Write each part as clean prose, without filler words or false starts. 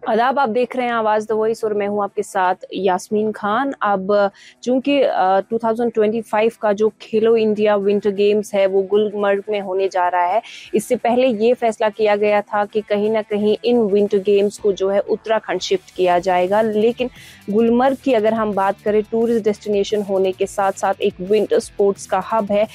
आदाब, आप देख रहे हैं आवाज़ द वॉइस और मैं हूं आपके साथ यास्मीन खान। अब चूंकि 2025 का जो खेलो इंडिया विंटर गेम्स है वो गुलमर्ग में होने जा रहा है। इससे पहले ये फैसला किया गया था कि कहीं ना कहीं इन विंटर गेम्स को जो है उत्तराखंड शिफ्ट किया जाएगा, लेकिन गुलमर्ग की अगर हम बात करें, टूरिस्ट डेस्टिनेशन होने के साथ साथ एक विंटर स्पोर्ट्स का हब है।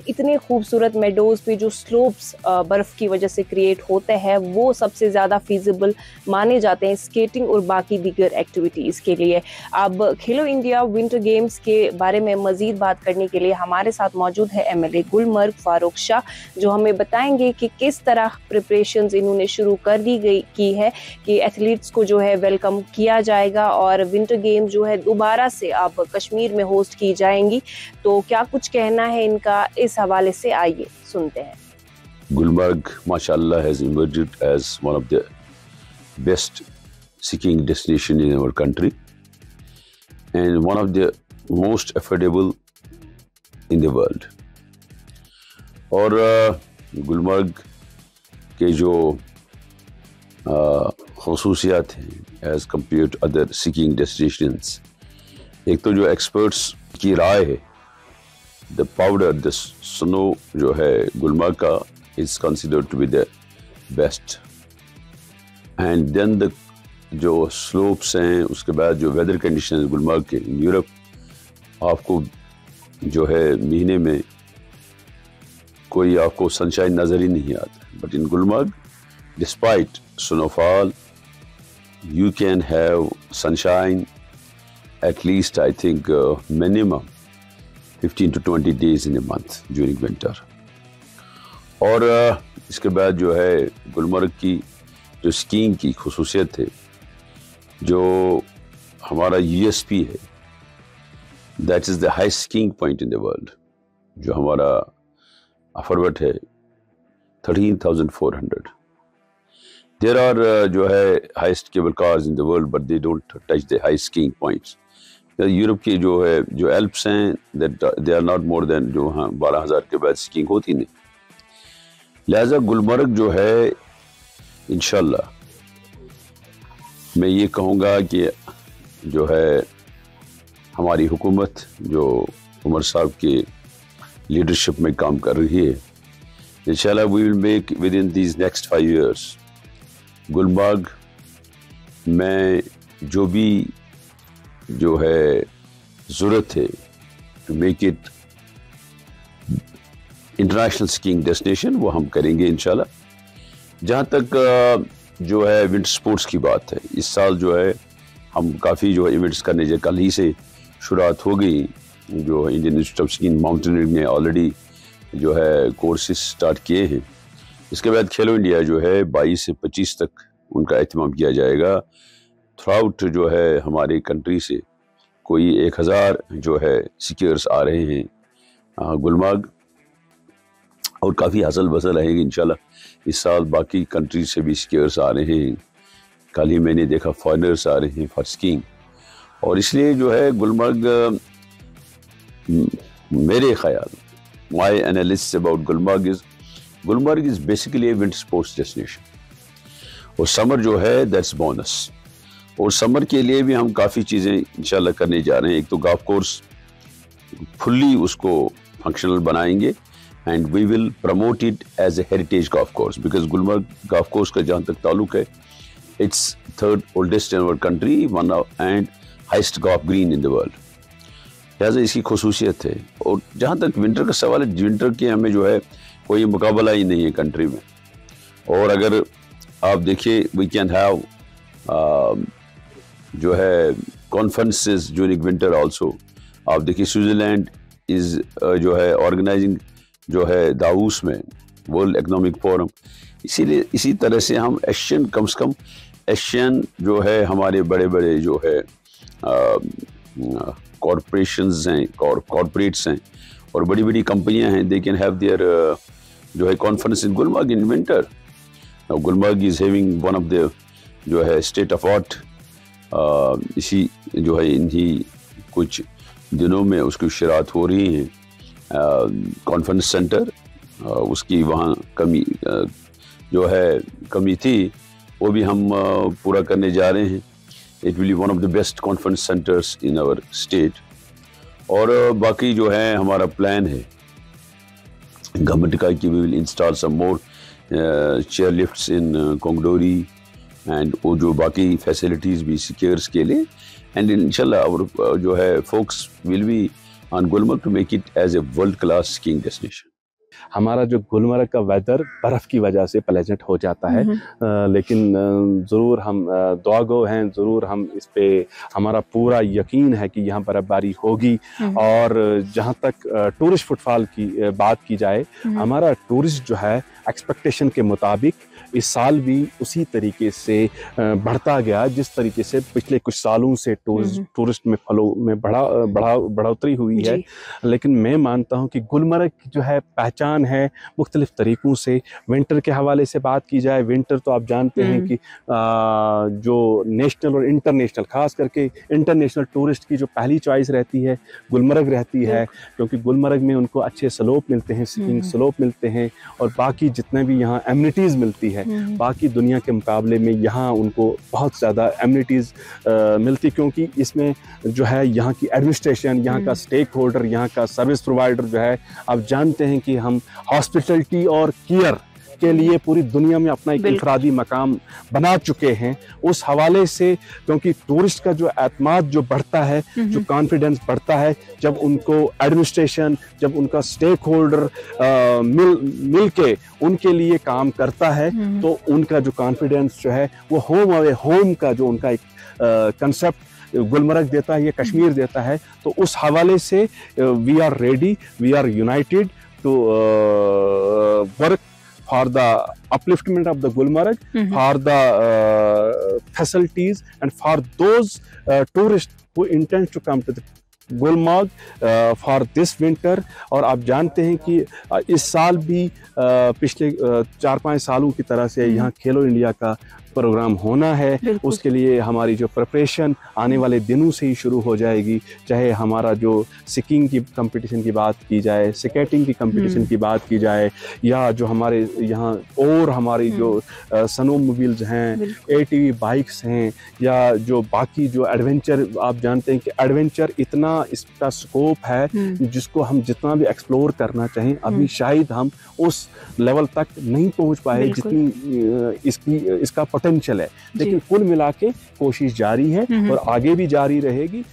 इतने खूबसूरत मेडोज पे जो स्लोप्स बर्फ की वजह से क्रिएट होते हैं वो सबसे ज़्यादा फीजिबल माने जाते हैं स्केटिंग और बाकी दीगर एक्टिविटीज के लिए। अब खेलो इंडिया विंटर गेम्स के बारे में मजीद बात करने के लिए हमारे साथ मौजूद है एमएलए गुलमर्ग फारूक शाह, जो हमें बताएंगे कि किस तरह प्रिपरेशंस इन्होंने शुरू कर दी गई की है कि एथलीट्स को जो है वेलकम किया जाएगा और विंटर गेम जो है दोबारा से अब कश्मीर में होस्ट की जाएंगी। तो क्या कुछ कहना है इनका, इस हवाले से आइए सुनते हैं। Gulmarg, mashallah, has emerged as one of the best skiing destination in our country and one of the most affordable in the world. और गुलमर्ग के जो खसूसियात हैं as compare to other skiing destinations, एक तो जो एक्सपर्ट्स की राय है, द पाउडर द स्नो जो है गुलमर्ग का is considered to be the best. And then the जो स्लोप्स हैं, उसके बाद जो वेदर कंडीशन है गुलमर्ग के, इन यूरोप आपको जो है महीने में कोई आपको सनशाइन नज़र ही नहीं आता, but in Gulmarg despite snowfall you can have sunshine at least I think minimum 15 to 20 days in a month during winter. और इसके बाद जो है गुलमर्ग की जो स्कीइंग की खुसूसियत है, जो हमारा यूएसपी है, that is the highest skiing point in the world. जो हमारा अफरवट है 13,400। देयर आर जो है highest cable cars in the world, but they don't touch the high skiing points. Europe की जो है जो एल्प्स हैं, that they are not more than जो 12,000 के बाद स्कीइंग होती नहीं। लिहाजा गुलमर्ग जो है इंशाल्लाह मैं ये कहूँगा कि जो है हमारी हुकूमत जो उमर साहब के लीडरशिप में काम कर रही है, इंशाल्लाह we will make within these next 5 years Gulmarg में जो भी जो है ज़रूरत है to make it international skiing destination, वो हम करेंगे इंशाल्लाह। जहाँ तक जो है विंटर स्पोर्ट्स की बात है, इस साल जो है हम काफ़ी जो है इवेंट्स करने जो कल ही से शुरुआत हो गई। जो Indian institute of skiing mountaineering ने ऑलरेडी जो है कोर्सेज स्टार्ट किए हैं। इसके बाद खेलो इंडिया जो है 22 से 25 तक उनका एहतमाम किया जाएगा। थ्रू आउट जो है हमारी कंट्री से कोई 1000 जो है स्कीयर्स आ रहे हैं गुलमर्ग, और काफ़ी हसल बसल रहेगी इंशाल्लाह। इस साल बाकी कंट्री से भी स्कीयर्स आ रहे हैं। कल ही मैंने देखा फॉरेनर्स आ रहे हैं फॉर स्कीइंग। और इसलिए जो है गुलमर्ग, मेरे ख्याल, माई analysis about Gulmarg is basically A winter sports destination. और समर जो है दैट्स बोनस। और समर के लिए भी हम काफ़ी चीज़ें इंशाल्लाह करने जा रहे हैं। एक तो गोल्फ कोर्स फुल्ली उसको फंक्शनल बनाएंगे and we will promote it as a heritage golf course, because Gulmarg golf course का जहाँ तक ताल्लुक है, it's 3rd oldest in our country and highest golf green in the world. लिहाजा इसकी खसूसियत है। और जहाँ तक विंटर का सवाल है, विंटर के हमें जो है कोई मुकाबला ही नहीं है कंट्री में। और अगर आप देखिए वी कैन हैव जो है कॉन्फ्रेंसेस ड्यूरिंग विंटर आल्सो। आप देखिए स्विट्जरलैंड इज जो है ऑर्गेनाइजिंग जो है दावोस में वर्ल्ड इकोनॉमिक फोरम। इसीलिए इसी तरह से हम एशियन, कम से कम एशियन जो है हमारे बड़े बड़े जो है कॉरपोरेशंस हैं, कॉरपोरेट्स हैं और बड़ी बड़ी कंपनियां हैं, दे कैन हैव देयर जो है conference in Gulmarg in winter. Gulmarg is having one of the जो है स्टेट ऑफ आर्ट, इसी जो है इन्हीं कुछ दिनों में उसकी शुरुआत हो रही है कॉन्फ्रेंस सेंटर। उसकी वहाँ कमी जो है कमी थी, वो भी हम पूरा करने जा रहे हैं। It will be one of the best conference centres in our state. और बाकी जो है हमारा प्लान है गवर्नमेंट का कि we will install some more chair lifts in कोंगडोरी एंड वो जो बाकी फैसिलिटीज़ भी सिक्योर्स के लिए। एंड इंशाल्लाह और जो है focus will be on Gulmarg to make it as a world class skiing destination. हमारा जो गुलमर्ग का वेदर बर्फ़ की वजह से प्लेजेंट हो जाता है, लेकिन ज़रूर हम दुआगो हैं, ज़रूर हम इस पे हमारा पूरा यकीन है कि यहाँ बर्फ़बारी होगी। और जहाँ तक टूरिस्ट फुटफॉल की बात की जाए, हमारा टूरिस्ट जो है एक्सपेक्टेशन के मुताबिक इस साल भी उसी तरीके से बढ़ता गया जिस तरीके से पिछले कुछ सालों से टूरिस्ट में फलो में बढ़ोतरी हुई है। लेकिन मैं मानता हूँ कि गुलमर्ग की जो है पहचान है मुख्तलिफ तरीक़ों से। विंटर के हवाले से बात की जाए, विंटर तो आप जानते हैं कि जो नेशनल और इंटरनेशनल, ख़ास करके इंटरनेशनल टूरिस्ट की जो पहली चॉइस रहती है गुलमर्ग रहती है, क्योंकि गुलमर्ग में उनको अच्छे स्लोप मिलते हैं, स्कीइंग स्लोप मिलते हैं, और बाकी जितने भी यहाँ एमिनिटीज़ मिलती है बाकी दुनिया के मुकाबले में यहाँ उनको बहुत ज़्यादा एमिनिटीज़ मिलती, क्योंकि इसमें जो है यहाँ की एडमिनिस्ट्रेशन, यहाँ का स्टेक होल्डर, यहाँ का सर्विस प्रोवाइडर जो है, आप जानते हैं कि हम हॉस्पिटलिटी और केयर के लिए पूरी दुनिया में अपना एक इंफरादी मकाम बना चुके हैं। उस हवाले से क्योंकि टूरिस्ट का जो एतमाद जो बढ़ता है, जो कॉन्फिडेंस बढ़ता है, जब उनको एडमिनिस्ट्रेशन, जब उनका स्टेक होल्डर मिल के उनके लिए काम करता है, तो उनका जो कॉन्फिडेंस जो है वो होम अवे होम का जो उनका एक कंसेप्ट गुलमर्ग देता है, ये कश्मीर देता है। तो उस हवाले से we are ready, we are united to work for the upliftment of the Gulmarg, for the facilities, and for those tourists who intend to come to the Gulmarg for this winter। और आप जानते हैं कि इस साल भी पिछले 4-5 सालों की तरह से यहाँ खेलो इंडिया का प्रोग्राम होना है। उसके लिए हमारी जो प्रिपरेशन आने वाले दिनों से ही शुरू हो जाएगी, चाहे हमारा जो स्कीइंग की कंपटीशन की बात की जाए, स्केटिंग की कंपटीशन की बात की जाए, या जो हमारे यहाँ और हमारी जो स्नो मोबाइल्स हैं, ATV बाइक्स हैं, या जो बाकी जो एडवेंचर, आप जानते हैं कि एडवेंचर इतना इसका स्कोप है जिसको हम जितना भी एक्सप्लोर करना चाहें अभी शायद हम उस लेवल तक नहीं पहुँच पाए जितनी इसका पोटेंशियल है। लेकिन कुल मिला के कोशिश जारी है और आगे भी जारी रहेगी।